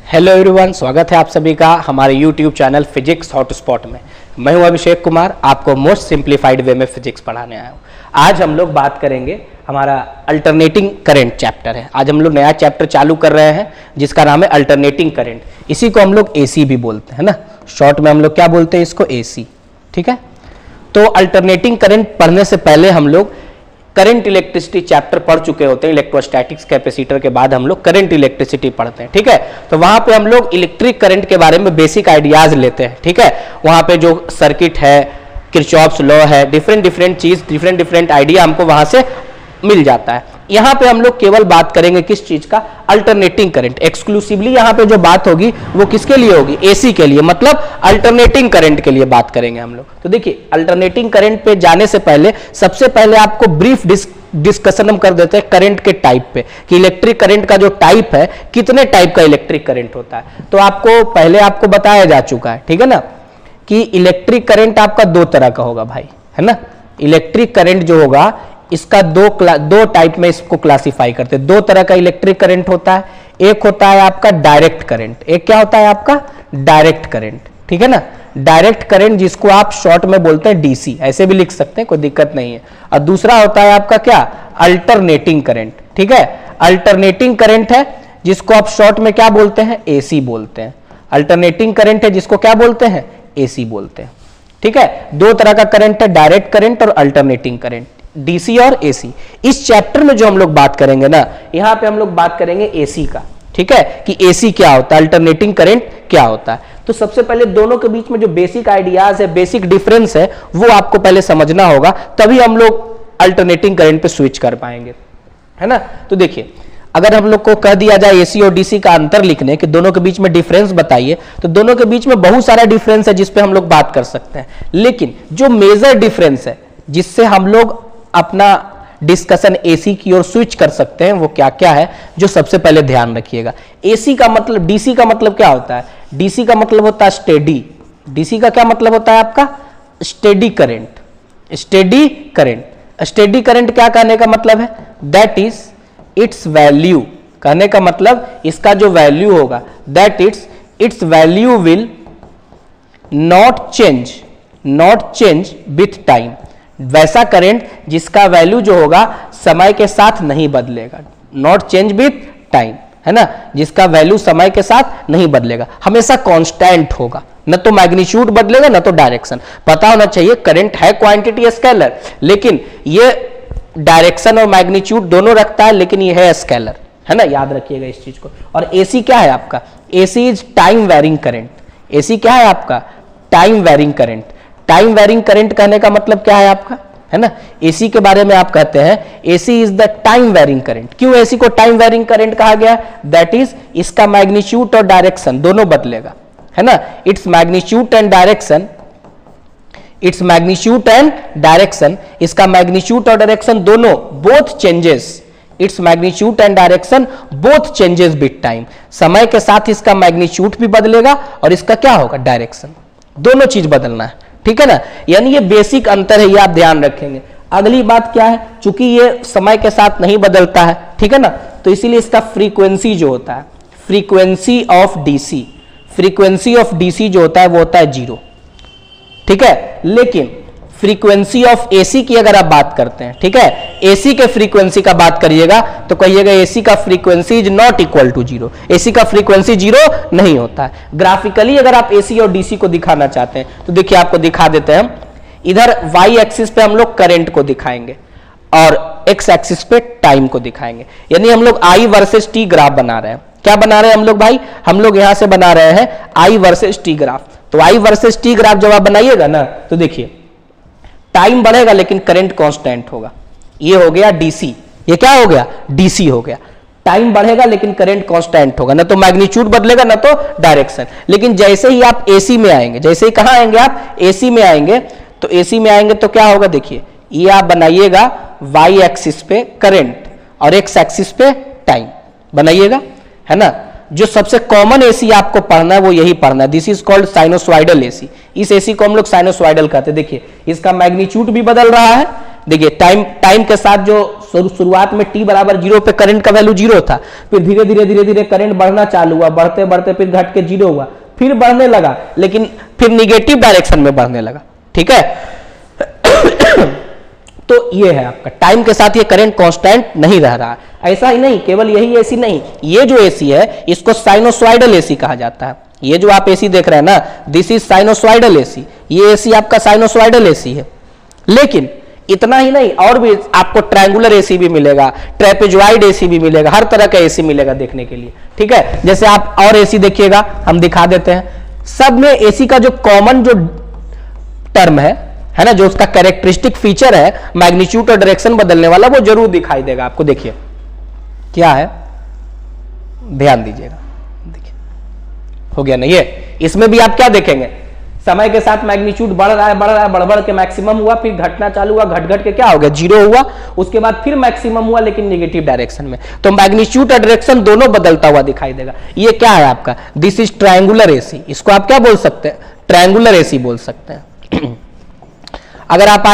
Hello everyone, स्वागत है आप सभी का हमारे यूट्यूब चैनल फिजिक्स हॉटस्पॉट में। मैं हूं अभिषेक कुमार, आपको मोस्ट सिंप्लीफाइड वे में फिजिक्स पढ़ाने आया हूं। आज हम लोग बात करेंगे, हमारा अल्टरनेटिंग करंट चैप्टर है। आज हम लोग नया चैप्टर चालू कर रहे हैं जिसका नाम है अल्टरनेटिंग करंट। इसी को हम लोग एसी भी बोलते हैं ना, शॉर्ट में हम लोग क्या बोलते हैं इसको, एसी। ठीक है, तो अल्टरनेटिंग करंट पढ़ने से पहले हम लोग करंट इलेक्ट्रिसिटी चैप्टर पढ़ चुके होते हैं। इलेक्ट्रोस्टैटिक्स कैपेसिटर के बाद हम लोग करंट इलेक्ट्रिसिटी पढ़ते हैं। ठीक है, तो वहां पे हम लोग इलेक्ट्रिक करंट के बारे में बेसिक आइडियाज लेते हैं। ठीक है, वहां पे जो सर्किट है, किरचॉफ्स लॉ है, डिफरेंट चीज, डिफरेंट आइडिया हमको वहां से मिल जाता है। यहां पे हम लोग केवल बात करेंगे किस चीज का, अल्टरनेटिंग करंट। एक्सक्लूसिवली यहां पे जो बात होगी वो किसके लिए होगी, एसी के लिए, मतलब अल्टरनेटिंग करंट के लिए बात करेंगे हम लोग। तो देखिए, अल्टरनेटिंग करंट पे जाने से पहले सबसे पहले आपको ब्रीफ डिस्कशन हम कर देते हैं करंट के टाइप पे, कि इलेक्ट्रिक करंट का जो टाइप है, कितने टाइप का इलेक्ट्रिक करंट होता है। तो आपको पहले आपको बताया जा चुका है, ठीक है ना, कि इलेक्ट्रिक करंट आपका दो तरह का होगा भाई, है ना। इलेक्ट्रिक करंट जो होगा इसका दो टाइप में इसको क्लासिफाई करते हैं। दो तरह का इलेक्ट्रिक करंट होता है। एक होता है आपका डायरेक्ट करंट, एक क्या होता है आपका, डायरेक्ट करंट। ठीक है ना, डायरेक्ट करंट जिसको आप शॉर्ट में बोलते हैं डीसी, ऐसे भी लिख सकते हैं, कोई दिक्कत नहीं है। और दूसरा होता है आपका क्या, अल्टरनेटिंग करंट। ठीक है, अल्टरनेटिंग करंट है जिसको आप शॉर्ट में क्या बोलते हैं, एसी बोलते हैं। अल्टरनेटिंग करंट है जिसको क्या बोलते हैं, एसी बोलते हैं। ठीक है, दो तरह का करंट है, डायरेक्ट करंट और अल्टरनेटिंग करंट, डीसी और एसी। इस चैप्टर में जो हम लोग बात करेंगे ना, यहां पे हम लोग बात करेंगे एसी का। ठीक है, कि एसी क्या होता है, अल्टरनेटिंग करंट क्या होता है। तो सबसे पहले दोनों के बीच में जो बेसिक आइडियाज है, बेसिक डिफरेंस है, वो आपको पहले समझना होगा, तभी हम लोग अल्टरनेटिंग करंट पे स्विच कर पाएंगे, है ना। तो देखिए, अगर हम लोग को कह दिया जाए एसी और डीसी का अंतर लिखने कि दोनों के बीच में डिफरेंस बताइए, तो दोनों के बीच में बहुत सारा डिफरेंस है जिस पे हम लोग बात कर सकते हैं। लेकिन जो मेजर डिफरेंस है जिससे हम लोग अपना डिस्कशन एसी की ओर स्विच कर सकते हैं, वो क्या क्या है, जो सबसे पहले ध्यान रखिएगा। एसी का मतलब, डीसी का मतलब क्या होता है, डीसी का मतलब होता है स्टेडी। डीसी का क्या मतलब होता है आपका, steady current. Steady current, steady current क्या कहने का मतलब है, दैट इज इट्स वैल्यू। कहने का मतलब इसका जो वैल्यू होगा, that it's value will not change with time. वैसा करंट जिसका वैल्यू जो होगा समय के साथ नहीं बदलेगा, नॉट चेंज विथ टाइम, है ना, जिसका वैल्यू समय के साथ नहीं बदलेगा, हमेशा कांस्टेंट होगा, न तो मैग्नीट्यूड बदलेगा न तो डायरेक्शन। पता होना चाहिए करंट है क्वांटिटी स्केलर, लेकिन ये डायरेक्शन और मैग्नीट्यूड दोनों रखता है, लेकिन ये है स्केलर, है ना, याद रखिएगा इस चीज को। और एसी क्या है आपका, AC is time varying current. AC क्या है आपका, time varying current. Time varying current कहने का मतलब क्या है आपका, है ना, एसी के बारे में आप कहते हैं AC is the time varying current. क्यों एसी को टाइम वेरिंग करंट कहा गया, दैट इज इसका मैग्नीट्यूड और डायरेक्शन दोनों बदलेगा, है ना। Its magnitude and direction, its magnitude and direction, इसका मैग्नीट्यूड और डायरेक्शन दोनों, both changes, its magnitude and direction both changes with time. समय के साथ इसका मैग्नीट्यूड भी बदलेगा और इसका क्या होगा, डायरेक्शन, दोनों चीज बदलना है। ठीक है ना, यानी ये बेसिक अंतर है, ये आप ध्यान रखेंगे। अगली बात क्या है, चूंकि ये समय के साथ नहीं बदलता है, ठीक है ना, तो इसीलिए इसका फ्रीक्वेंसी जो होता है, frequency of DC, frequency of DC जो होता है वो होता है 0। ठीक है, लेकिन फ्रीक्वेंसी ऑफ एसी की अगर आप बात करते हैं, ठीक है, एसी के फ्रीक्वेंसी का बात करिएगा तो कहिएगा एसी का frequency is not equal to 0। AC का फ्रीक्वेंसी 0 नहीं होता है। ग्राफिकली अगर आप एसी और डीसी को दिखाना चाहते हैं तो देखिए, आपको दिखा देते हैं हम। इधर वाई एक्सिस पे हम लोग करंट को दिखाएंगे और एक्स एक्सिस पे टाइम को दिखाएंगे, यानी हम लोग आई वर्सेस टी ग्राफ बना रहे हैं। क्या बना रहे हैं हम लोग भाई, हम लोग यहां से बना रहे हैं आई वर्सेस टी ग्राफ। तो आई वर्सेस टी ग्राफ जब आप बनाइएगा ना, तो देखिए टाइम बढ़ेगा लेकिन करंट कांस्टेंट होगा। ये हो गया डीसी, ये क्या हो गया, डीसी हो गया। टाइम बढ़ेगा लेकिन करंट कांस्टेंट होगा, ना तो मैग्नीट्यूड बदलेगा ना तो डायरेक्शन। लेकिन जैसे ही आप एसी में आएंगे, जैसे ही कहां आएंगे आप, एसी में आएंगे, तो एसी में आएंगे तो क्या होगा, देखिए ये आप बनाइएगा वाई एक्सिस पे करंट और एक्स एक्सिस पे टाइम बनाइएगा, है ना। जो सबसे कॉमन एसी आपको पढ़ना है वो यही पढ़ना है, this is called sinusoidal AC. इस एसी को हम लोग साइनोसॉइडल कहते हैं। देखिए इसका मैग्नीट्यूड भी बदल रहा है, देखिए टाइम के साथ जो शुरुआत में t बराबर 0 पे करंट का वैल्यू 0 था, फिर धीरे धीरे करंट बढ़ना चालू हुआ, बढ़ते बढ़ते फिर घट के 0 हुआ, फिर बढ़ने लगा, लेकिन फिर निगेटिव डायरेक्शन में बढ़ने लगा। ठीक है तो ये है आपका, टाइम के साथ ये करंट कांस्टेंट नहीं रह रहा है। ऐसा ही नहीं, केवल यही एसी नहीं, ये जो एसी है इसको साइनोसॉइडल एसी कहा जाता है। ये जो आप एसी देख रहे हैं ना, दिस इज साइनोसॉइडल एसी, ये एसी आपका साइनोसॉइडल एसी है। लेकिन इतना ही नहीं, और भी आपको ट्रायंगुलर एसी भी मिलेगा, ट्रेपेजॉइड एसी भी मिलेगा, हर तरह का एसी मिलेगा देखने के लिए। ठीक है, जैसे आप और एसी देखिएगा, हम दिखा देते हैं। सब में एसी का जो कॉमन जो टर्म है ना, जो उसका कैरेक्टरिस्टिक फीचर है मैग्नीट्यूड और डायरेक्शन बदलने वाला, वो जरूर दिखाई देगा आपको। देखिए क्या है, ध्यान दीजिएगा, देखिए हो गया ना ये। इसमें भी आप क्या देखेंगे, समय के साथ मैग्नीट्यूड बढ़ रहा है, बढ़ के मैक्सिमम हुआ, फिर घटना चालू हुआ, घट के क्या हो गया, 0 हुआ, उसके बाद फिर मैक्सिमम हुआ लेकिन नेगेटिव डायरेक्शन में। तो मैग्नीट्यूड और डायरेक्शन दोनों बदलता हुआ दिखाई देगा। ये क्या है आपका, दिस इज ट्रायंगुलर एसी, इसको आप क्या बोल सकते हैं, ट्रायंगुलर एसी बोल सकते हैं। अगर आप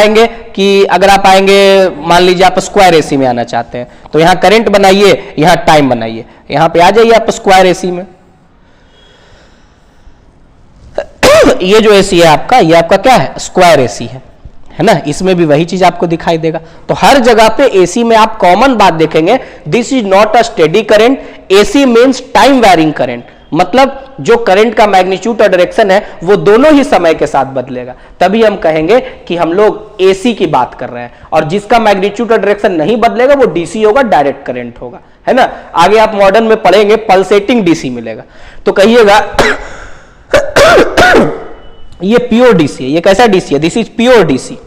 आएंगे मान लीजिए आप स्क्वायर एसी में आना चाहते हैं, तो यहां करंट बनाइए, यहां टाइम बनाइए, यहां पे आ जाइए आप स्क्वायर एसी में। ये जो एसी है आपका, ये आपका क्या है, स्क्वायर एसी है ना। इसमें भी वही चीज आपको दिखाई देगा। तो हर जगह पे एसी में आप कॉमन बात देखेंगे, this is not a steady current, AC means time varying current. मतलब जो करंट का मैग्नीट्यूड और डायरेक्शन है वो दोनों ही समय के साथ बदलेगा, तभी हम कहेंगे कि हम लोग एसी की बात कर रहे हैं। और जिसका मैग्नीट्यूड और डायरेक्शन नहीं बदलेगा वो डीसी होगा, डायरेक्ट करंट होगा, है ना। आगे आप मॉडर्न में पढ़ेंगे पल्सेटिंग डीसी मिलेगा, तो कहिएगा ये प्योर डीसी है। ये कैसा डीसी है, दिस इज प्योर डीसी।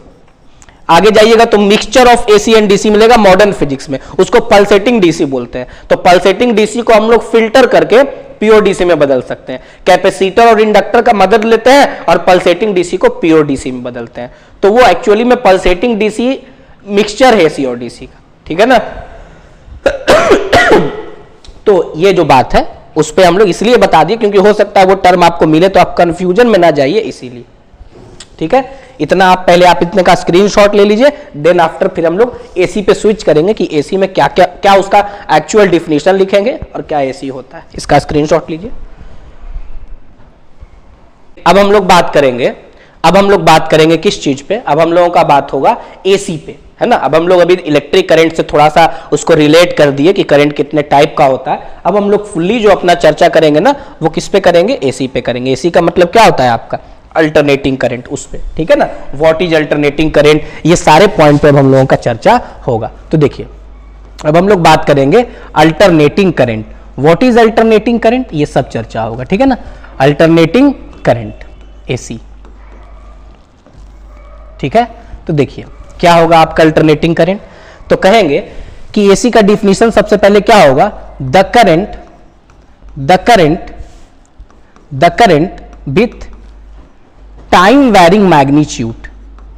आगे जाइएगा तो mixture of AC and DC मिलेगा मॉडर्न फिजिक्स में, उसको पल्सेटिंग डीसी बोलते हैं। तो पल्सेटिंग डीसी को हम लोग फिल्टर करके प्योर डीसी में बदल सकते हैं। कैपेसिटर और इंडक्टर का मदद लेते हैं और पल्सेटिंग डीसी को प्योर डीसी में बदलते हैं। तो वो एक्चुअली में पल्सेटिंग डीसी मिक्सचर है एसी और डीसी का। ठीक है ना। तो ये जो बात है उस पे हम लोग इसलिए बता दिए क्योंकि हो सकता है वो टर्म आपको मिले तो आप कंफ्यूजन में ना जाइए, इसीलिए। ठीक है, इतना आप पहले आप इतने का स्क्रीनशॉट ले लीजिए, देन आफ्टर फिर हम लोग एसी पे स्विच करेंगे कि एसी में क्या क्या क्या उसका एक्चुअल डिफिनेशन लिखेंगे और क्या एसी होता है। इसका स्क्रीनशॉट लीजिए। अब हम लोग बात करेंगे किस चीज पे, अब हम लोगों का बात होगा एसी पे, है ना। अब हम लोग अभी इलेक्ट्रिक करंट से थोड़ा सा उसको रिलेट कर दिए कि करंट कितने टाइप का होता है। अब हम लोग फुल्ली जो अपना चर्चा करेंगे ना वो किस पे करेंगे, एसी पे करेंगे। एसी का मतलब क्या होता है आपका, अल्टरनेटिंग करंट, उस पे। ठीक है ना, व्हाट इज अल्टरनेटिंग करंट, ये सारे पॉइंट पे हम लोगों का चर्चा होगा। तो देखिए अब हम लोग बात करेंगे alternating current, what is alternating current, ये सब चर्चा होगा। ठीक है ना, अल्टरनेटिंग करंट एसी। ठीक है, तो देखिए क्या होगा आपका अल्टरनेटिंग करंट। तो कहेंगे कि एसी का डिफिनीशन सबसे पहले क्या होगा, the current with time varying magnitude,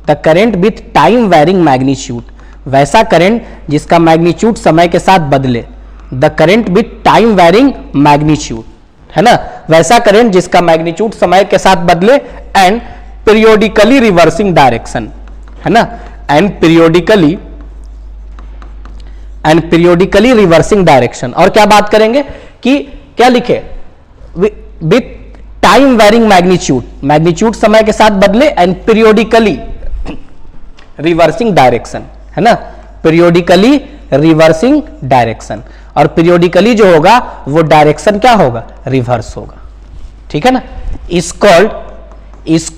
the current with time varying magnitude, वैसा करंट जिसका मैग्नीट्यूड समय के साथ बदले, the current with time varying magnitude, है ना, वैसा करंट जिसका मैग्नीट्यूड समय के साथ बदले, एंड पीरियोडिकली रिवर्सिंग डायरेक्शन, है ना, एंड पीरियोडिकली रिवर्सिंग डायरेक्शन। और क्या बात करेंगे कि क्या लिखे, with time varying magnitude, magnitude समय के साथ बदले, एंड पीरियोडिकली रिवर्सिंग डायरेक्शन, है ना, पीरियोडिकली रिवर्सिंग डायरेक्शन। और पीरियोडिकली जो होगा वो डायरेक्शन क्या होगा, रिवर्स होगा। ठीक है ना, इज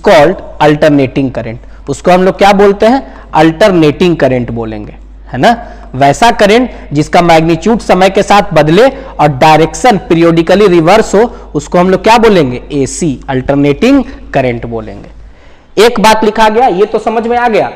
कॉल्ड अल्टरनेटिंग करंट। उसको हम लोग क्या बोलते हैं, अल्टरनेटिंग करंट बोलेंगे, है ना। वैसा करंट जिसका मैग्नीट्यूड समय के साथ बदले और डायरेक्शन पीरियोडिकली रिवर्स हो, उसको हम लोग क्या बोलेंगे, एसी, अल्टरनेटिंग करंट बोलेंगे। एक बात लिखा गया, ये तो समझ में आ गया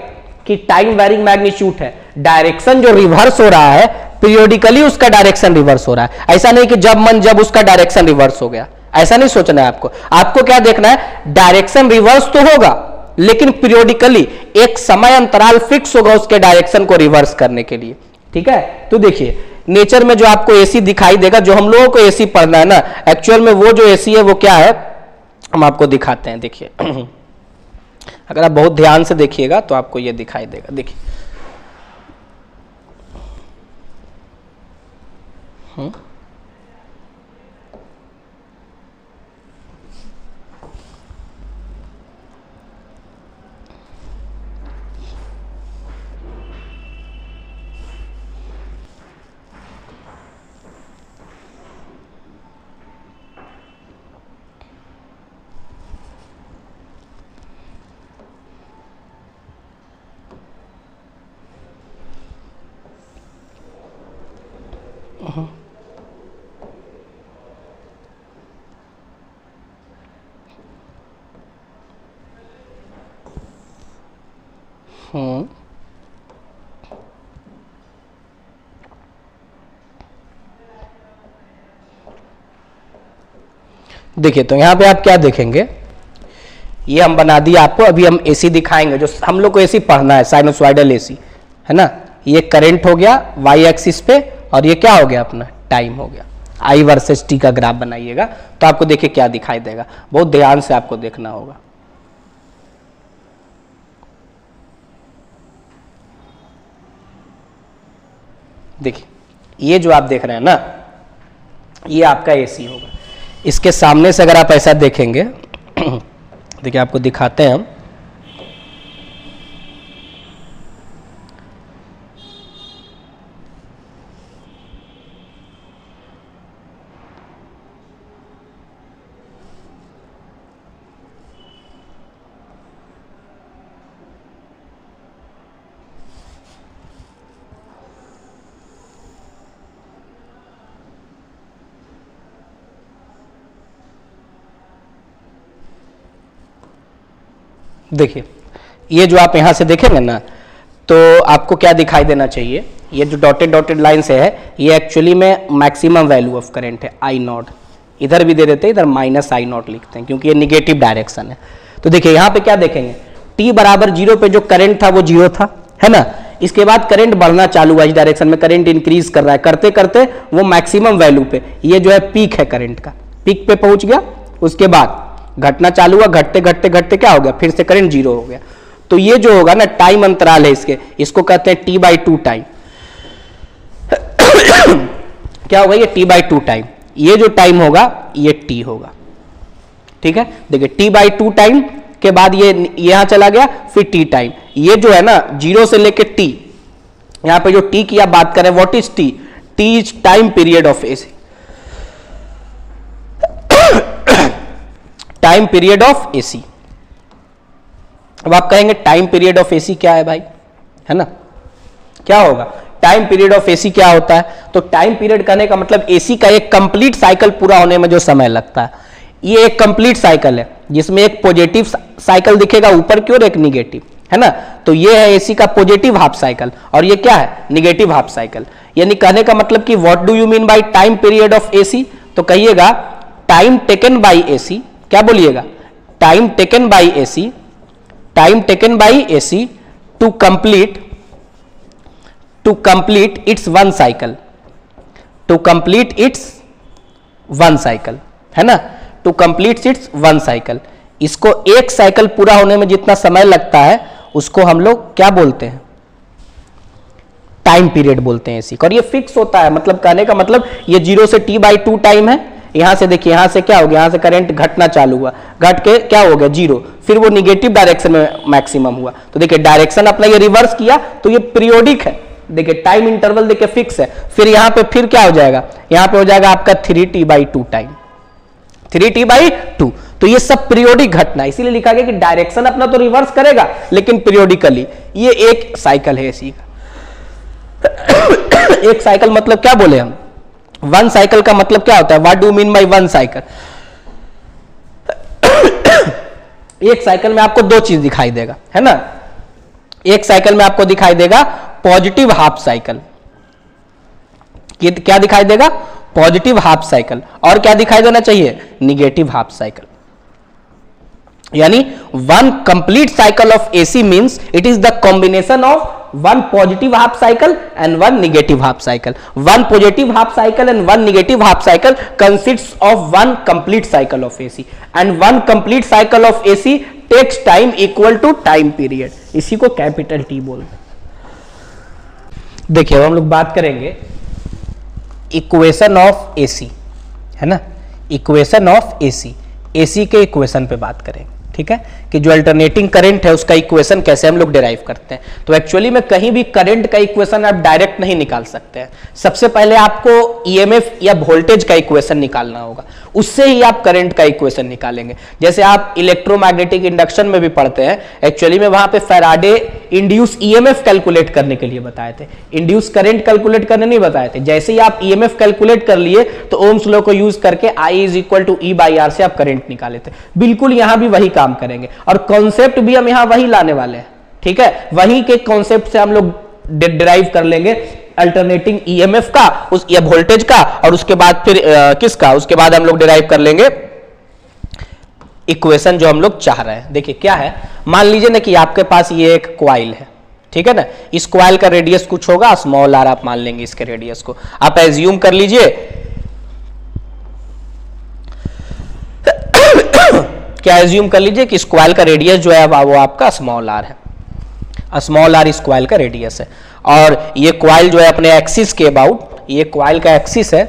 कि टाइम वेरिंग मैग्नीट्यूड है, डायरेक्शन जो रिवर्स हो रहा है पीरियोडिकली उसका डायरेक्शन रिवर्स हो रहा है। ऐसा नहीं कि जब मन जब उसका डायरेक्शन रिवर्स हो गया, ऐसा नहीं सोचना है आपको। आपको क्या देखना है, डायरेक्शन रिवर्स तो होगा लेकिन पीरियोडिकली एक समय अंतराल फिक्स होगा उसके डायरेक्शन को रिवर्स करने के लिए। ठीक है, तो देखिए नेचर में जो आपको एसी दिखाई देगा, जो हम लोगों को एसी पढ़ना है ना, एक्चुअल में वो जो एसी है वो क्या है, हम आपको दिखाते हैं। देखिए अगर आप बहुत ध्यान से देखिएगा तो आपको ये दिखाई देगा। देखिए हम्म, हम्म। देखिए तो यहां पे आप क्या देखेंगे, ये हम बना दिया आपको। अभी हम एसी दिखाएंगे, जो हम लोग को एसी पढ़ना है, साइनोसॉइडल एसी, है ना। ये करंट हो गया वाई एक्सिस पे, और ये क्या हो गया अपना टाइम हो गया। आई वर्सेस टी का ग्राफ बनाइएगा तो आपको देखिए क्या दिखाई देगा, बहुत ध्यान से आपको देखना होगा। देखिए ये जो आप देख रहे हैं ना, ये आपका एसी होगा। इसके सामने से अगर आप ऐसा देखेंगे देखिए आपको दिखाते हैं हम। देखिए ये जो आप यहां से देखेंगे ना, तो आपको क्या दिखाई देना चाहिए, ये जो डॉटेड डॉटेड लाइन से है, ये एक्चुअली में मैक्सिमम वैल्यू ऑफ करंट है आई नॉट। इधर भी दे देते हैं, इधर माइनस आई नॉट लिखते हैं क्योंकि ये निगेटिव डायरेक्शन है। तो देखिए यहां पे क्या देखेंगे, टी बराबर 0 पे जो करंट था वो 0 था, है ना। इसके बाद करंट बढ़ना चालू हुआ, इस डायरेक्शन में करंट इंक्रीज कर रहा है, करते करते वो मैक्सिमम वैल्यू पे, ये जो है पीक है करंट का, पीक पे पहुंच गया। उसके बाद घटना चालू हुआ, घटते घटते घटते क्या हो गया, फिर से करंट 0 हो गया। तो ये जो होगा ना टाइम अंतराल है इसके, इसको कहते हैं t/2 टाइम। क्या होगा ये t/2 टाइम, ये जो टाइम होगा ये t होगा, ठीक है। देखिए t/2 टाइम के बाद ये यहां चला गया, फिर t टाइम। ये जो है ना 0 से लेके t, यहां पे जो t की आप बात करें, what is t? t is time period of AC, time period of AC. अब आप कहेंगे टाइम पीरियड ऑफ एसी क्या है भाई, है ना, क्या होगा टाइम पीरियड ऑफ एसी क्या होता है? तो टाइम पीरियड कहने का मतलब एसी का एक कंप्लीट साइकिल पूरा होने में जो समय लगता है, ये एक कंप्लीट साइकिल है जिसमें एक पॉजिटिव साइकिल दिखेगा ऊपर की ओर, एक निगेटिव, है ना। तो ये है एसी का पॉजिटिव हाफ साइकिल, और ये क्या है निगेटिव हाफ साइकिल। यानी कहने का मतलब कि what do you mean by time period of AC? तो कहिएगा टाइम टेकन बाय एसी, क्या बोलिएगा, time taken by AC, time taken by AC to complete its one cycle, to complete its one cycle, है ना, to complete its one cycle. इसको एक cycle पूरा होने में जितना समय लगता है उसको हम लोग क्या बोलते हैं, टाइम पीरियड बोलते हैं एसी का। और ये फिक्स होता है, मतलब कहने का मतलब ये 0 से t/2 टाइम है। यहां से देखिए, यहां से क्या हो गया, यहां से करंट घटना चालू हुआ, घट के क्या हो गया 0, फिर वो निगेटिव डायरेक्शन में मैक्सिमम हुआ। तो देखिए डायरेक्शन अपना ये रिवर्स किया, तो ये पीरियोडिक है। देखिए टाइम इंटरवल देखिए फिक्स है, फिर यहां पे फिर क्या हो जाएगा, यहां पे हो जाएगा आपका 3t/2 टाइम, 3t/2। तो ये सब पीरियोडिक घटना, इसीलिए लिखा गया कि डायरेक्शन अपना तो रिवर्स करेगा लेकिन पीरियोडिकली। ये एक साइकिल है एसी का। एक साइकिल मतलब क्या बोले हम, वन साइकिल का मतलब क्या होता है, what do mean by one cycle? एक साइकिल में आपको दो चीज दिखाई देगा, है ना। एक साइकिल में आपको दिखाई देगा पॉजिटिव हाफ साइकिल, क्या दिखाई देगा, पॉजिटिव हाफ साइकिल, और क्या दिखाई देना चाहिए, निगेटिव हाफ साइकिल। यानी one complete cycle of AC means it is the combination of one positive half cycle and one negative half cycle. One positive half cycle and one negative half cycle consists of one complete cycle of AC, and one complete cycle of AC takes time equal to time period. इसी को capital T बोलते हैं। देखिए अब हम लोग बात करेंगे इक्वेशन ऑफ एसी, है ना, इक्वेशन ऑफ एसी, एसी के इक्वेशन पे बात करेंगे, ठीक है, कि जो अल्टरनेटिंग करंट है उसका इक्वेशन कैसे हम लोग डिराइव करते हैं। तो एक्चुअली में कहीं भी करंट का इक्वेशन आप डायरेक्ट नहीं निकाल सकते हैं, सबसे पहले आपको ईएमएफ या वोल्टेज का इक्वेशन निकालना होगा, उससे ही आप करंट का इक्वेशन निकालेंगे। जैसे आप इलेक्ट्रोमैग्नेटिक इंडक्शन में भी पढ़ते हैं, एक्चुअली में वहां पे फैराडे इंड्यूस ईएमएफ कैलकुलेट करने के लिए बताए थे, इंड्यूस करंट कैलकुलेट करने नहीं बताए थे। जैसे ही आप ईएमएफ कैलकुलेट कर लिए तो ओम्स लॉ को यूज करके I = E/R से आप करंट निकाले थे। बिल्कुल यहां भी वही काम करेंगे और कॉन्सेप्ट भी हम यहां वही लाने वाले हैं, ठीक है, वही के कॉन्सेप्ट से हम लोग डिराइव कर लेंगे अल्टरनेटिंग ईएमएफ का उस या वोल्टेज का, और उसके बाद फिर किसका, उसके बाद हम लोग डिराइव कर लेंगे इक्वेशन जो हम लोग चाह रहे हैं। देखिए क्या है, मान लीजिए ना कि आपके पास ये एक कॉइल है, ठीक है ना, इस कॉइल का रेडियस कुछ होगा स्मॉल r, आप मान लेंगे इसके रेडियस को, आप एज्यूम कर लीजिए क्या एज्यूम कर लीजिए कि इस कॉइल का रेडियस जो है वो आपका स्मॉल r है, स्मॉल r इस कॉइल का रेडियस है, और ये कॉइल जो है अपने एक्सिस के अबाउट, ये कॉइल का एक्सिस है,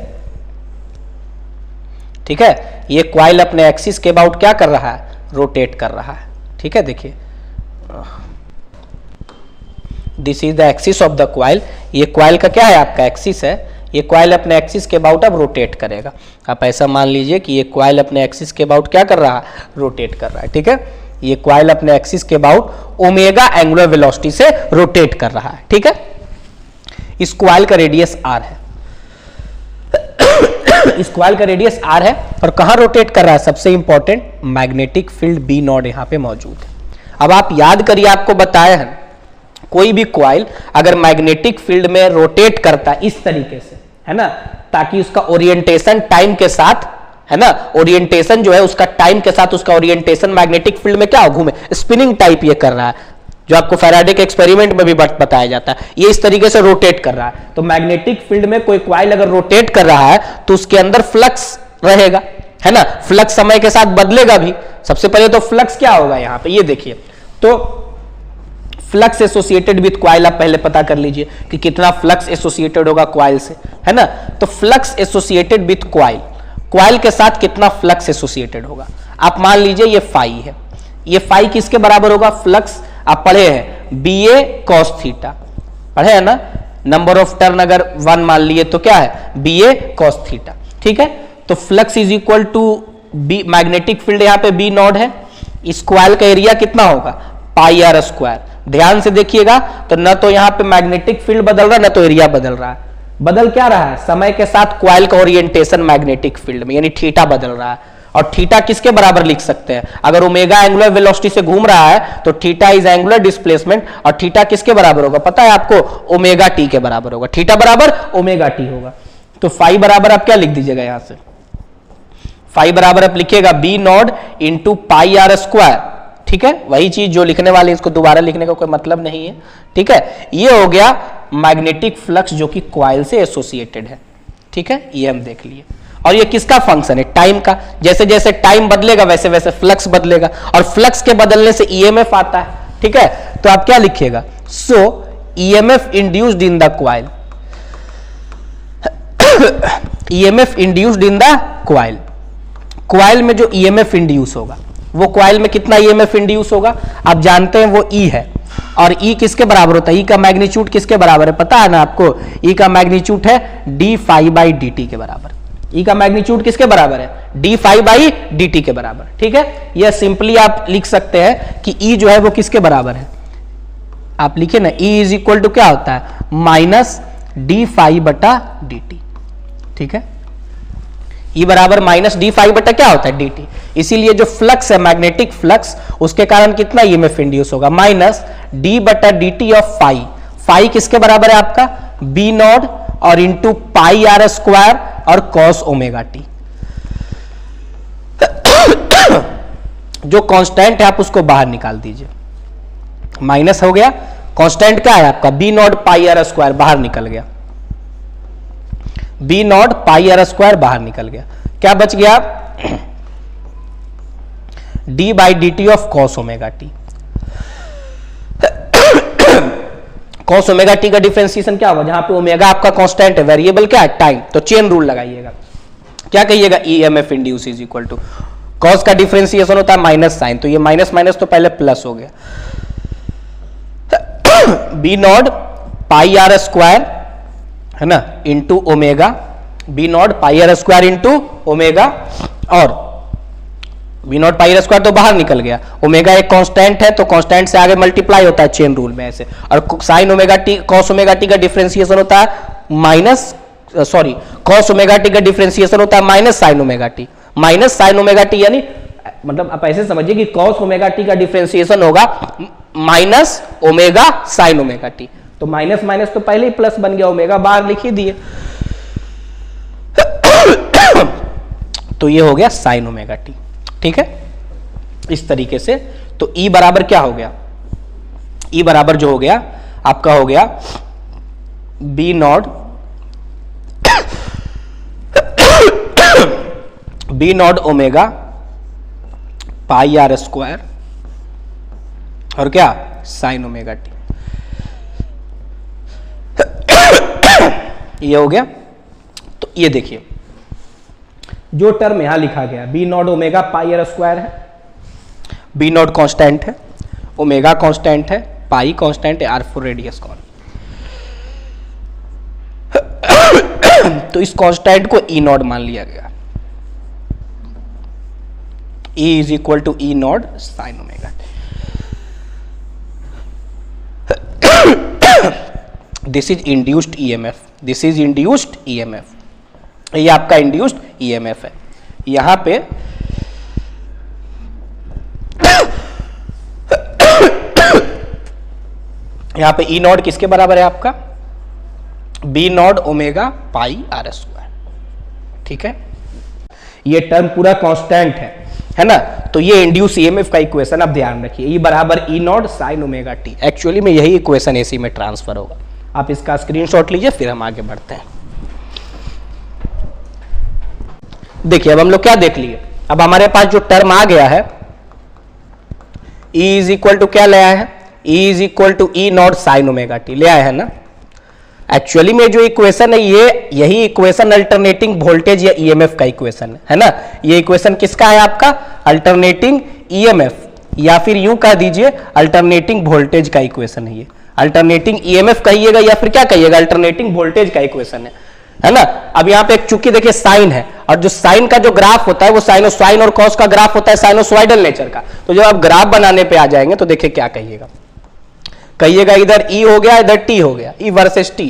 ठीक है, ये कॉइल अपने एक्सिस के अबाउट क्या कर रहा है, रोटेट कर रहा है, ठीक है। देखिए this is the axis of the coil, ये कॉइल का क्या है आपका एक्सिस है, ये कॉइल अपने एक्सिस के अबाउट अब रोटेट करेगा। आप ऐसा मान लीजिए कि ये कॉइल अपने एक्सिस के अबाउट क्या कर रहा है, रोटेट कर रहा है, ठीक है, ये कॉइल अपने एक्सिस के अबाउट ओमेगा एंगुलर वेलोसिटी से रोटेट कर रहा है, ठीक है। इस कॉइल का रेडियस r है इस कॉइल का रेडियस r है और कहां रोटेट कर रहा है, सबसे important magnetic field B not यहां पे मौजूद है। अब आप याद करिए, आपको बताया है कोई भी कॉइल अगर मैग्नेटिक फील्ड में रोटेट करता है इस तरीके से, है ना, ताकि उसका ओरिएंटेशन टाइम के साथ, है ना, ओरिएंटेशन जो है उसका टाइम के साथ उसका ओरिएंटेशन मैग्नेटिक फील्ड में क्या हो, घूमे, स्पिनिंग टाइप ये कर रहा है, जो आपको फैराडे के एक्सपेरिमेंट में भी बताया जाता है, ये इस तरीके से रोटेट कर रहा है। तो मैग्नेटिक फील्ड में कोई कॉइल अगर रोटेट कर रहा है तो उसके अंदर फ्लक्स रहेगा, है ना, फ्लक्स समय के साथ बदलेगा भी। सबसे पहले तो फ्लक्स क्या होगा यहाँ पे, ये देखिए, तो फ्लक्स एसोसिएटेड विथ कॉइल आप पहले पता कर लीजिए कि कितना फ्लक्स एसोसिएटेड होगा कॉइल से, है ना, तो flux associated with coil, coil के साथ कितना फ्लक्स एसोसिएटेड होगा, आप मान लीजिए ये फाई है, ये फाई किसके बराबर होगा, फ्लक्स आप पढ़े हैं BA cos थीटा, पढ़े हैं ना, नंबर ऑफ टर्न अगर 1 मान लिए तो क्या है BA cos थीटा, ठीक है। तो flux is equal to B, magnetic field यहाँ पे B नॉट है, इस कॉइल का एरिया कितना होगा पाई r स्क्वायर। ध्यान से देखिएगा तो न तो यहाँ पे मैग्नेटिक फील्ड बदल रहा है न तो एरिया बदल रहा है, बदल क्या रहा है, समय के साथ कॉइल का ओरिएंटेशन मैग्नेटिक फील्ड में, यानी थीटा बदल रहा है। और थीटा किसके बराबर लिख सकते हैं, अगर ओमेगा एंगुलर वेलोसिटी से घूम रहा है तो थीटा इज एंगुलर डिस्प्लेसमेंट, और थीटा किसके बराबर होगा पता है आपको, ओमेगा टी के बराबर होगा, थीटा बराबर ओमेगा टी होगा। तो फाई बराबर आप क्या लिख दीजिएगा, यहां से फाई बराबर आप लिखिएगा B not into pi r square, ठीक है, वही चीज जो लिखने वाले, इसको दोबारा लिखने का कोई मतलब नहीं है, ठीक है। ये हो गया मैग्नेटिक फ्लक्स जो कि कॉइल से एसोसिएटेड है, ठीक है, ये हम देख लिए। और ये किसका फंक्शन है, टाइम का, जैसे जैसे टाइम बदलेगा वैसे वैसे फ्लक्स बदलेगा, और फ्लक्स के बदलने से ईएमएफ आता है, ठीक है। तो आप क्या लिखिएगा, so EMF induced in the coil, EMF induced in the coil, coil में जो ईएमएफ इंड्यूस होगा वो कॉइल में कितना ईएमएफ इंड्यूस होगा, आप जानते हैं वो E है, और E किसके बराबर होता है, E का मैग्नीट्यूड किसके बराबर है पता है ना आपको, E का मैग्नीट्यूड है d फाई बाई dt के बराबर, E का मैग्नीट्यूड किसके बराबर है, d फाई बाई dt के बराबर, ठीक है। यह सिंपली आप लिख सकते हैं कि E जो है वो किसके बराबर है, आप लिखे ना E इज इक्वल टू क्या होता है, माइनस d फाई बटा dt, ठीक है, E बराबर माइनस डी फाई बटा क्या होता है dt, इसीलिए जो फ्लक्स है मैग्नेटिक फ्लक्स उसके कारण कितना ईएमएफ इंड्यूस होगा, माइनस d बटा dt ऑफ फाई, फाई किसके बराबर है आपका B नॉट और इंटू पाई r स्क्वायर और cos ओमेगा t। जो कांस्टेंट है आप उसको बाहर निकाल दीजिए, माइनस हो गया, कांस्टेंट क्या है आपका B not pi r square बाहर निकल गया, B not pi r square बाहर निकल गया, क्या बच गया d by D T of cos omega T. Cos omega T का डिफरेंशिएशन क्या होगा, जहां पे ओमेगा आपका कांस्टेंट है, वेरिएबल क्या है, टाइम, तो चेन रूल लगाइएगा, क्या कहिएगा, EMF induce is equal to cos का डिफरेंशिएशन होता है माइनस साइन, तो ये माइनस माइनस तो पहले प्लस हो गया, B naught pi R square है ना into omega, B naught pi R square into omega, और B naught pi R square तो बाहर निकल गया, ओमेगा एक कांस्टेंट है तो कांस्टेंट से आगे मल्टीप्लाई होता है चेन रूल में ऐसे, और sign omega T cos omega T का डिफरेंशिएशन होता है minus sorry cos omega T का डिफरेंशिएशन होता है minus sign omega T, minus sign omega T यानी मतलब आप ऐसे समझिए कि कॉस ओमेगा टी का डिफरेंशिएशन होगा minus omega sine omega T, तो माइनस माइनस तो पहले ही प्लस बन गया, ओमेगा बाहर लिख ही दिए, तो ये हो गया साइन ओमेगा टी, ठीक है, इस तरीके से। तो E बराबर क्या हो गया, E बराबर जो हो गया आपका हो गया B naught B naught omega pi R square और क्या साइन ओमेगा टी, ये हो गया। तो ये देखिए जो टर्म यहां लिखा गया B naught omega pi R square है, बी नॉट कांस्टेंट है, ओमेगा कांस्टेंट है, पाई कांस्टेंट है, आर फोर रेडियस कौन, तो इस कांस्टेंट को ई नॉट मान लिया गया, E is equal to E naught sine omega, this is induced EMF, this is induced EMF, ये आपका इंड्यूस्ड ईएमएफ है। यहां पे यहां पे ई नॉट किसके बराबर है आपका, B naught omega pi R square, ठीक है, ये टर्म पूरा कांस्टेंट है ना, तो ये इंड्यूस ईएमएफ का इक्वेशन आप ध्यान रखिए, ई बराबर E naught sine omega t, actually में यही इक्वेशन एसी में ट्रांसफर होगा, आप इसका स्क्रीनशॉट लीजिए फिर हम आगे बढ़ते हैं। देखिए अब हम लोग क्या देख लिए, अब हमारे पास जो टर्म आ गया है E इज इक्वल टू क्या ले आया है, E is equal to E naught sine omega T ले आया है ना, एक्चुअली में जो इक्वेशन है ये यही इक्वेशन अल्टरनेटिंग वोल्टेज या ईएमएफ का इक्वेशन है ना, ये इक्वेशन किसका है आपका, अल्टरनेटिंग ईएमएफ, या फिर यूं कह दीजिए अल्टरनेटिंग वोल्टेज का इक्वेशन है, ये अल्टरनेटिंग ईएमएफ कहिएगा या फिर क्या कहिएगा, अल्टरनेटिंग वोल्टेज का इक्वेशन है ना। अब यहाँ पे एक चूंकि देखिए साइन है, और जो साइन का जो ग्राफ होता है वो साइन और कॉस का ग्राफ होता है साइनोसॉइडल नेचर का, तो जब आप ग्राफ बनाने पे आ जाएंगे तो देखिए क्या कहिएगा, कहिएगा इधर E हो गया इधर T हो गया, E वर्सेस T,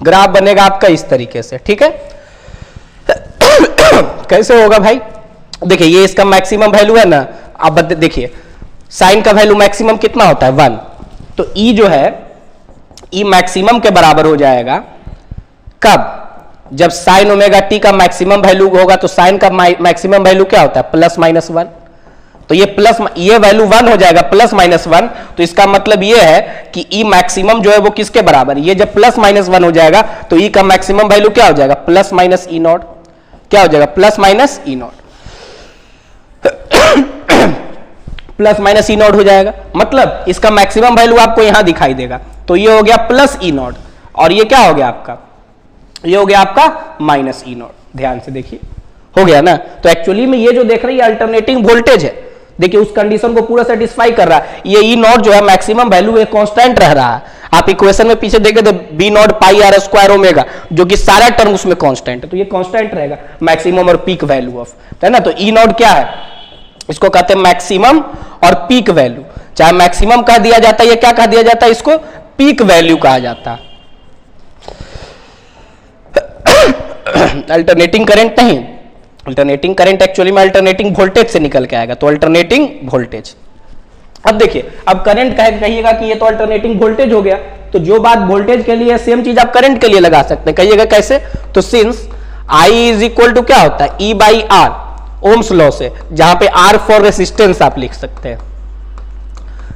ग्राफ बनेगा आपका इस तरीके से, ठीक है। कैसे होगा भाई, देखिए ये इसका मैक्सिमम वैल्यू है ना, अब देखिए साइन का वैल्यू मैक्सिमम कितना होता है 1, तो E जो है E मैक्सिमम के बराबर हो जाएगा कब, जब साइन ओमेगा टी का मैक्सिमम वैल्यू होगा, तो साइन का मैक्सिमम वैल्यू क्या होता है प्लस माइनस 1, तो ये वैल्यू 1 हो जाएगा प्लस माइनस 1, तो इसका मतलब ये है कि E मैक्सिमम जो है वो किसके बराबर, ये जब प्लस माइनस 1 हो जाएगा तो E का मैक्सिमम वैल्यू क्या हो जाएगा प्लस माइनस ई नॉट, क्या हो जाएगा plus minus E not, plus minus E not हो जाएगा, मतलब इसका मैक्सिमम वैल्यू आपको यहां दिखाई देगा, तो ये हो गया प्लस ई नॉट, और ये क्या हो गया आपका, ये हो गया आपका माइनस ई नॉट, ध्यान से देखिए हो गया ना। तो एक्चुअली में ये जो देख रहे हैं अल्टरनेटिंग वोल्टेज है, देखिए उस कंडीशन को पूरा सेटिस्फाई कर रहा है, ये ई नॉट जो है मैक्सिमम वैल्यू है कांस्टेंट रह रहा है, आप इक्वेशन में पीछे देखें तो B naught pi R square omega, जो कि सारा टर्म उसमें कांस्टेंट है, तो ये कांस्टेंट रहेगा मैक्सिमम और पीक वैल्यू ऑफ, है ना। तो ई नॉट क्या है, इसको कहते हैं मैक्सिमम और पीक वैल्यू, चाहे मैक्सिमम कह दिया जाता है या क्या कह दिया जाता है, इसको पीक वैल्यू कहा जाता है। अल्टरनेटिंग करंट नहीं, अल्टरनेटिंग करंट एक्चुअली में अल्टरनेटिंग वोल्टेज से निकल के आएगा, तो अल्टरनेटिंग वोल्टेज। अब देखिए, अब करंट कहिएगा कि ये तो अल्टरनेटिंग वोल्टेज हो गया, तो जो बात वोल्टेज के लिए सेम चीज आप करंट के लिए लगा सकते हैं, कहिएगा कैसे, तो since I is equal to क्या होता है E by R, Ohm's law से, जहां पे R फॉर रेसिस्टेंस आप लिख सकते हैं,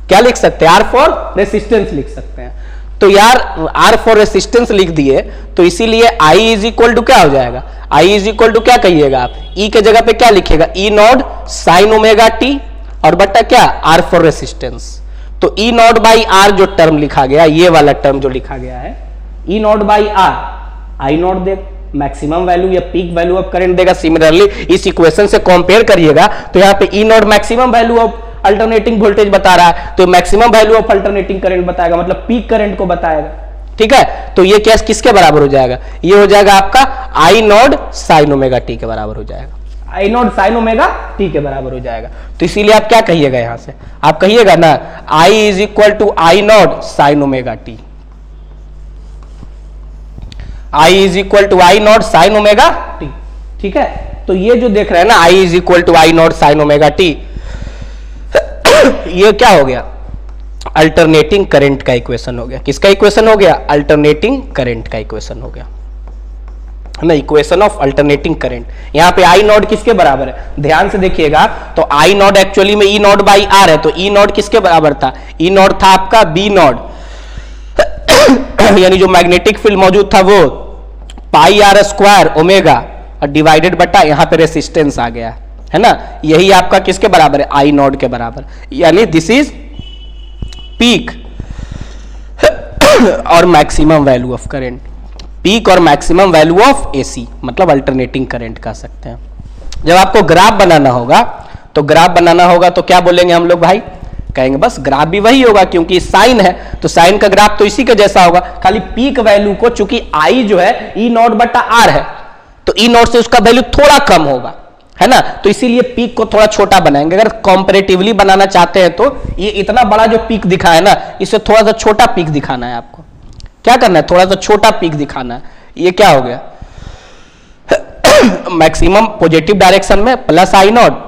क्या लिख सकते हैं, R फॉर रेसिस्टेंस लिख सकते हैं, तो यार R फॉर रेसिस्टेंस लिख दिए, तो इसीलिए I इज इक्वल टू क्या हो जाएगा, I इज इक्वल टू क्या कहिएगा आप, E के जगह पे क्या लिखिएगा, E naught sine omega t और बट्टा क्या R फॉर रेसिस्टेंस, तो ई नॉट बाई आर जो टर्म लिखा गया, ये वाला टर्म जो लिखा गया है, E naught by R I naught the maximum value या पीक वैल्यू ऑफ करंट देगा। सिमिलरली इस इक्वेशन से कंपेयर करिएगा तो यहाँ पे E naught maximum value of alternating voltage बता रहा है, तो maximum value of alternating current बताएगा, मतलब पीक करंट को बताएगा। ठीक है, तो ये क्या किसके बराबर हो जाएगा, ये हो जाएगा आपका आई नॉट साइन ओमेगा टी के बराबर हो जाएगा, आई नॉट साइन ओमेगा टी के बराबर हो जाएगा। तो इसीलिए आप क्या कहिएगा, यहां से आप कहिएगा ना I is equal to I naught sine omega t, I is equal to I naught sine omega t. ठीक है, तो ये जो देख रहे हैं ना I is equal to I naught sine omega t, ये क्या हो गया, अल्टरनेटिंग करंट का इक्वेशन हो गया। किसका इक्वेशन हो गया, अल्टरनेटिंग करंट का इक्वेशन हो गया है ना, इक्वेशन ऑफ अल्टरनेटिंग करंट। यहां पे आई नॉट किसके बराबर है, ध्यान से देखिएगा, तो आई नॉट एक्चुअली में ई नॉट बाई आर है, तो ई नॉट किसके बराबर था, ई नॉट था आपका बी नॉट यानी जो मैग्नेटिक फील्ड मौजूद था वो पाई आर स्क्वायर ओमेगा और डिवाइडेड बटा यहां पे रेसिस्टेंस आ गया है ना, यही आपका किसके बराबर है, आई नॉट के बराबर, यानी दिस इज पीक और maximum value of current, peak और मैक्सिमम वैल्यू ऑफ एसी, मतलब अल्टरनेटिंग करंट कह सकते हैं। जब आपको ग्राफ बनाना होगा तो ग्राफ बनाना होगा तो क्या बोलेंगे हम लोग भाई, कहेंगे बस ग्राफ भी वही होगा, क्योंकि साइन है तो साइन का ग्राफ तो इसी के जैसा होगा, खाली पीक वैल्यू को, चूंकि आई जो है ई नॉट बटा आर है तो ई नॉट से उसका वैल्यू थोड़ा कम होगा है ना, तो इसीलिए पीक को थोड़ा छोटा बनाएंगे। अगर कंपैरेटिवली बनाना चाहते हैं तो ये इतना बड़ा जो पीक दिखा है ना, इसे थोड़ा सा छोटा पीक दिखाना है, आपको क्या करना है, थोड़ा सा छोटा पीक दिखाना है। ये क्या हो गया, मैक्सिमम पॉजिटिव डायरेक्शन में plus I not,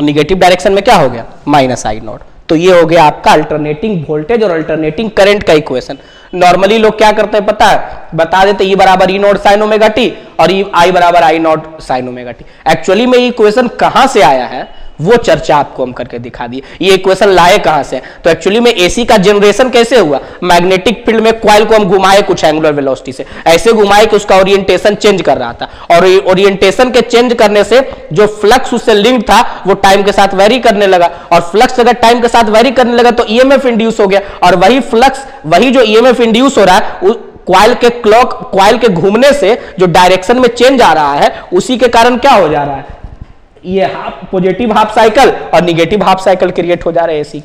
negative direction में क्या हो गया, माइनस आई नॉट। तो ये हो गया आपका अल्टरनेटिंग वोल्टेज और अल्टरनेटिंग करंट का इक्वेशन। नॉर्मली लोग क्या करते हैं पता है, बता देते ई बराबर E naught sine omega t और आई बराबर I naught sine omega t. Actually में ये इक्वेशन कहां से आया है वो चर्चा आपको हम करके दिखा दिए। ये इक्वेशन लाए कहां से, तो एक्चुअली में एसी का जनरेशन कैसे हुआ, मैग्नेटिक फील्ड में कॉइल को हम घुमाए कुछ एंगुलर वेलोसिटी से, ऐसे घुमाए कि उसका ओरिएंटेशन चेंज कर रहा था, और ओरिएंटेशन के चेंज करने से जो फ्लक्स उससे लिंक था वो टाइम के साथ वेरी करने लगा, और फ्लक्स अगर टाइम के साथ वेरी करने लगा तो ईएमएफ इंड्यूस हो गया, और वही फ्लक्स, वही जो ईएमएफ इंड्यूस हो रहा है कॉइल के घूमने से जो डायरेक्शन में चेंज आ रहा है, उसी के कारण क्या हो जा रहा है, ये पॉजिटिव हाफ साइकिल और निगेटिव हाफ साइकिल क्रिएट हो जा रहे हैं। एसी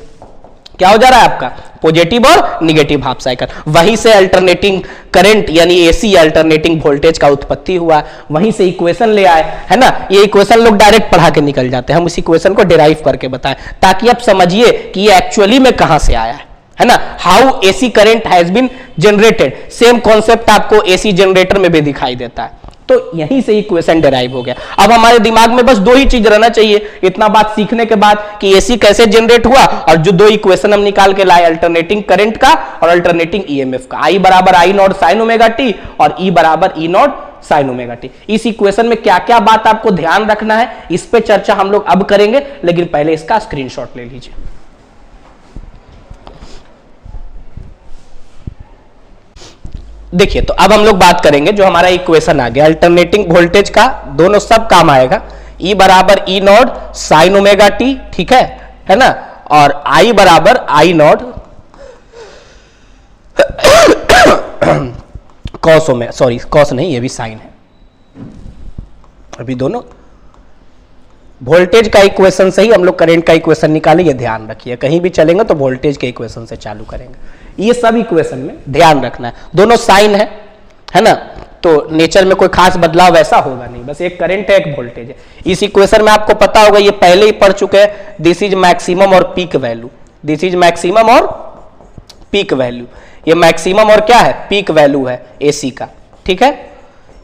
क्या हो जा रहा है आपका, पॉजिटिव और निगेटिव हाफ साइकिल। वहीं से अल्टरनेटिंग करंट यानी एसी अल्टरनेटिंग वोल्टेज का उत्पत्ति हुआ, वहीं से इक्वेशन ले आए है ना। ये इक्वेशन लोग डायरेक्ट पढ़ा के निकल जाते हैं, हम इस इक्वेशन को डिराइव करके बताएं ताकि आप समझिए कि ये एक्चुअली में कहां से आया है ना, how AC current has been generated. Same concept आपको एसी जनरेटर में भी दिखाई देता है, तो यहीं से इक्वेशन डिराइव हो गया। अब हमारे दिमाग में बस दो ही चीज रहना चाहिए इतना बात सीखने के बाद कि एसी कैसे जनरेट हुआ, और जो दो इक्वेशन हम निकाल के लाए अल्टरनेटिंग करंट का और अल्टरनेटिंग ईएमएफ का, आई बराबर I naught sine omega t और ई बराबर E naught sine omega T. इस इक्वेशन में क्या क्या बात आपको ध्यान रखना है इस पे चर्चा हम लोग अब करेंगे, लेकिन पहले इसका स्क्रीनशॉट ले लीजिए। देखिए, तो अब हम लोग बात करेंगे जो हमारा इक्वेशन आ गया अल्टरनेटिंग वोल्टेज का, दोनों सब काम आएगा, ई बराबर E naught sine omega t, ठीक है ना, और आई बराबर I naught cos omega, sorry cos नहीं, ये भी साइन है। अभी दोनों वोल्टेज का इक्वेशन से ही हम लोग करंट का इक्वेशन निकालेंगे, ध्यान रखिए, कहीं भी चलेंगे तो वोल्टेज के इक्वेशन से चालू करेंगे। ये सब इक्वेशन में ध्यान रखना है, दोनों साइन है ना, तो नेचर में कोई खास बदलाव वैसा होगा नहीं, बस एक करंट है एक वोल्टेज है। इस इक्वेशन में आपको पता होगा, ये पहले ही पढ़ चुके हैं, दिस इज मैक्सिमम और peak value, this is maximum और पीक वैल्यू। ये मैक्सिमम और क्या है, पीक वैल्यू है एसी का, ठीक है।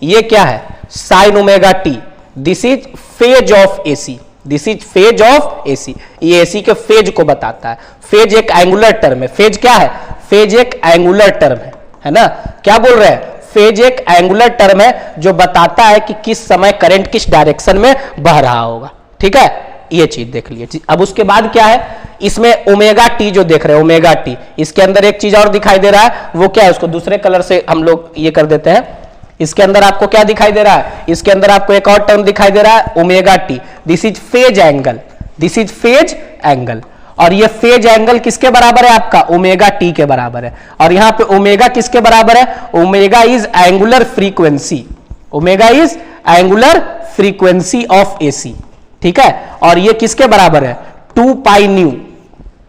ये क्या है, sign omega T, this is phase of AC, this is phase of AC, ये एसी के फेज को बताता है। फेज एक एंगुलर टर्म है, फेज क्या है, फेज एक एंगुलर टर्म है ना, क्या बोल रहे हैं, फेज एक एंगुलर टर्म है जो बताता है कि किस समय करंट किस डायरेक्शन में बह रहा होगा, ठीक है। ये चीज देख लीजिए। अब उसके बाद क्या है, इसमें ओमेगा टी जो देख रहे हैं, ओमेगा टी, इसके अंदर एक चीज और दिखाई दे रहा है, वो क्या है, उसको दूसरे कलर से हम लोग ये कर देते हैं। इसके अंदर आपको क्या दिखाई दे रहा है, इसके अंदर आपको एक और टर्म दिखाई दे रहा है, omega T, this is phase angle, this is phase angle. और ये फेज एंगल किसके बराबर है आपका, ओमेगा टी के बराबर है। और यहां पे ओमेगा किसके बराबर है, omega is angular frequency, omega is angular frequency of AC, ठीक है। और ये किसके बराबर है, 2 पाई न्यू,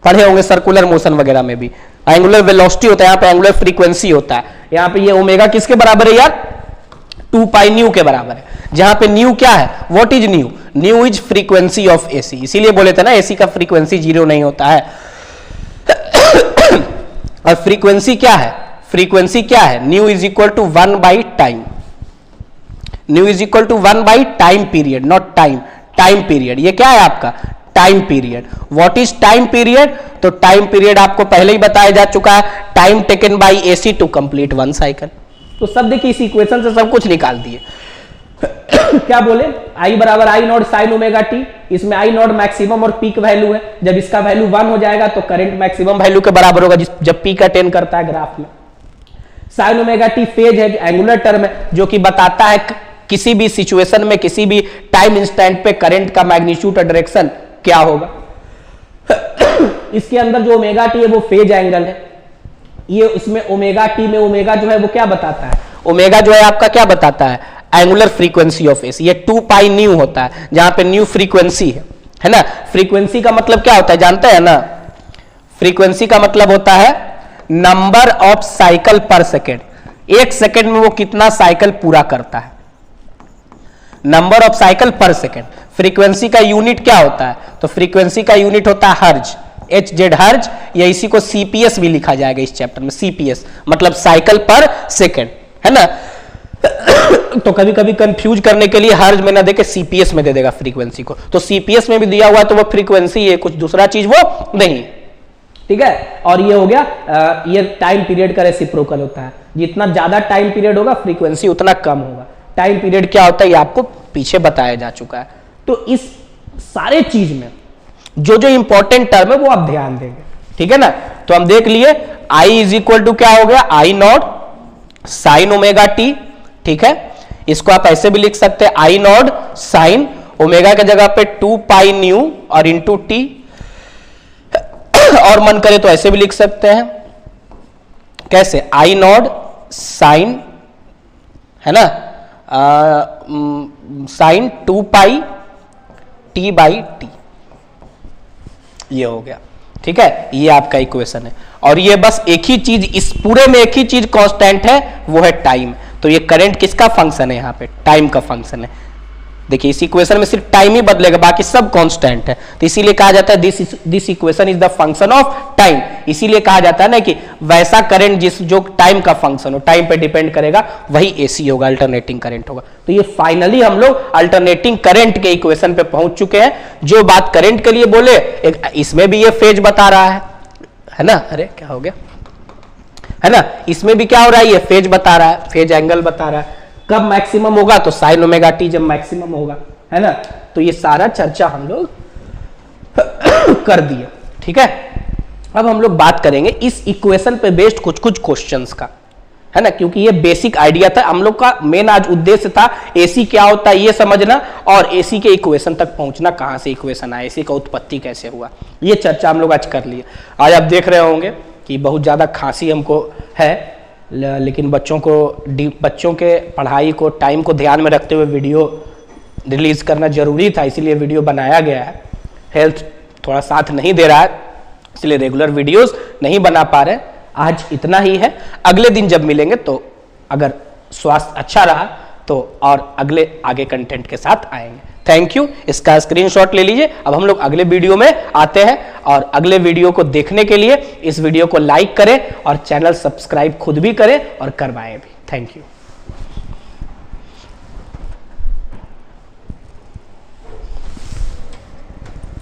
पढ़े होंगे सर्कुलर मोशन वगैरह में भी, एंगुलर वेलोसिटी होता है, यहां पे एंगुलर फ्रीक्वेंसी होता है। यहां पे ये ओमेगा किसके बराबर है यार, 2 पाई न्यू के बराबर है, जहां पे न्यू क्या है, what is new, new is frequency of AC, इसीलिए बोले थे ना एसी का फ्रीक्वेंसी 0 नहीं होता है। और फ्रीक्वेंसी क्या है, फ्रीक्वेंसी क्या है, nu is equal to 1 by time, nu is equal to 1 by time period, not time, time period. ये क्या है आपका time period. What is time period, तो टाइम पीरियड आपको पहले ही बताया जा चुका है, time taken by AC to complete 1 cycle. तो सब देखिए इस इक्वेशन से सब कुछ निकाल दिए। क्या बोले, आई बराबर I naught sine omega T, इसमें आई नॉट मैक्सिमम और पीक वैल्यू है, जब इसका वैल्यू 1 हो जाएगा तो करंट मैक्सिमम वैल्यू के बराबर होगा जब पीक अटेन करता है ग्राफ में। साइन ओमेगा टी फेज है, एंगुलर टर्म है, जो कि बताता है किसी भी सिचुएशन में किसी भी टाइम इंस्टेंट पे करंट का मैग्नीट्यूड और डायरेक्शन क्या होगा। इसके अंदर जो ओमेगा टी है वो फेज एंगल है, ये इसमें ओमेगा टी में ओमेगा जो है वो क्या बताता है, ओमेगा जो है आपका क्या बताता है, एंगुलर फ्रीक्वेंसी ऑफ एसी। ये 2 पाई न्यू होता है, जहां पे न्यू फ्रीक्वेंसी है ना। फ्रीक्वेंसी का मतलब क्या होता है जानते हैं ना, फ्रीक्वेंसी का मतलब होता है नंबर ऑफ साइकिल पर सेकेंड, एक सेकेंड में वो कितना साइकिल पूरा करता है, नंबर ऑफ साइकिल पर सेकेंड। फ्रीक्वेंसी का यूनिट क्या होता है, तो फ्रीक्वेंसी का यूनिट होता है हर्ज, HZ हर्ज, या इसी को CPS भी लिखा जाएगा इस चैप्टर में, CPS मतलब साइकिल पर सेकेंड, है ना। तो कभी कभी कंफ्यूज करने के लिए हर्ज में ना देके CPS में दे देगा फ्रीक्वेंसी को, तो CPS में भी दिया हुआ तो वो फ्रीक्वेंसी है, कुछ दूसरा चीज वो नहीं, ठीक है। और ये हो गया ये टाइम पीरियड का रेसिप्रोकल होता है, जितना ज्यादा टाइम पीरियड होगा फ्रीक्वेंसी उतना कम होगा। टाइम पीरियड क्या होता है ये आपको पीछे बताया जा चुका है। तो इस सारे चीज में जो जो इंपॉर्टेंट टर्म है वो आप ध्यान देंगे, ठीक है ना। तो हम देख लिए I इज इक्वल टू क्या हो गया, आई नॉट साइन ओमेगा टी, ठीक है। इसको आप ऐसे भी लिख सकते हैं, आई नॉट साइन ओमेगा के जगह पे 2 पाई न्यू और इंटू टी, और मन करे तो ऐसे भी लिख सकते हैं, कैसे, आई नॉट साइन, है ना, sine 2 pi T by T, ये हो गया, ठीक है। ये आपका इक्वेशन है। और ये बस एक ही चीज, इस पूरे में एक ही चीज कांस्टेंट है, वो है टाइम। तो ये करंट किसका फंक्शन है, यहाँ पे टाइम का फंक्शन है। देखिए इस इक्वेशन में सिर्फ टाइम ही बदलेगा, बाकी सब कांस्टेंट है। तो इसीलिए कहा जाता है this equation is the function of time. इसीलिए कहा जाता है ना कि वैसा करंट जो टाइम का फंक्शन हो, टाइम पे डिपेंड करेगा, वही एसी होगा, अल्टरनेटिंग करंट होगा। तो ये फाइनली हम लोग अल्टरनेटिंग करंट के इक्वेशन पे पहुंच चुके हैं। जो बात करंट के लिए बोले, इसमें भी ये फेज बता रहा है ना, अरे क्या हो गया, है ना, इसमें भी क्या हो रहा है, ये फेज बता रहा है, फेज एंगल बता रहा है। कब मैक्सिमम होगा, तो साइन ओमेगा टी जब मैक्सिमम होगा, है ना। तो ये सारा चर्चा हम लोग कर दिए, ठीक है। अब हम लोग बात करेंगे इस इक्वेशन पे बेस्ड कुछ कुछ क्वेश्चंस का, है ना, क्योंकि ये बेसिक आइडिया था हम लोग का। मेन आज उद्देश्य था एसी क्या होता है ये समझना, और एसी के इक्वेशन तक पहुंचना, कहां से इक्वेशन आया, एसी का उत्पत्ति कैसे हुआ, ये चर्चा हम लोग आज कर लिए। आज आप देख रहे होंगे कि बहुत ज्यादा खांसी हमको है, लेकिन बच्चों के पढ़ाई को, टाइम को ध्यान में रखते हुए वीडियो रिलीज करना जरूरी था, इसीलिए वीडियो बनाया गया है। हेल्थ थोड़ा साथ नहीं दे रहा है, इसलिए रेगुलर वीडियोस नहीं बना पा रहे। आज इतना ही है, अगले दिन जब मिलेंगे तो अगर स्वास्थ्य अच्छा रहा तो और अगले आगे कंटेंट के साथ आएंगे। थैंक यू, इसका स्क्रीनशॉट ले लीजिए। अब हम लोग अगले वीडियो में आते हैं, और अगले वीडियो को देखने के लिए इस वीडियो को लाइक करें और चैनल सब्सक्राइब खुद भी करें और करवाएं भी। Thank you.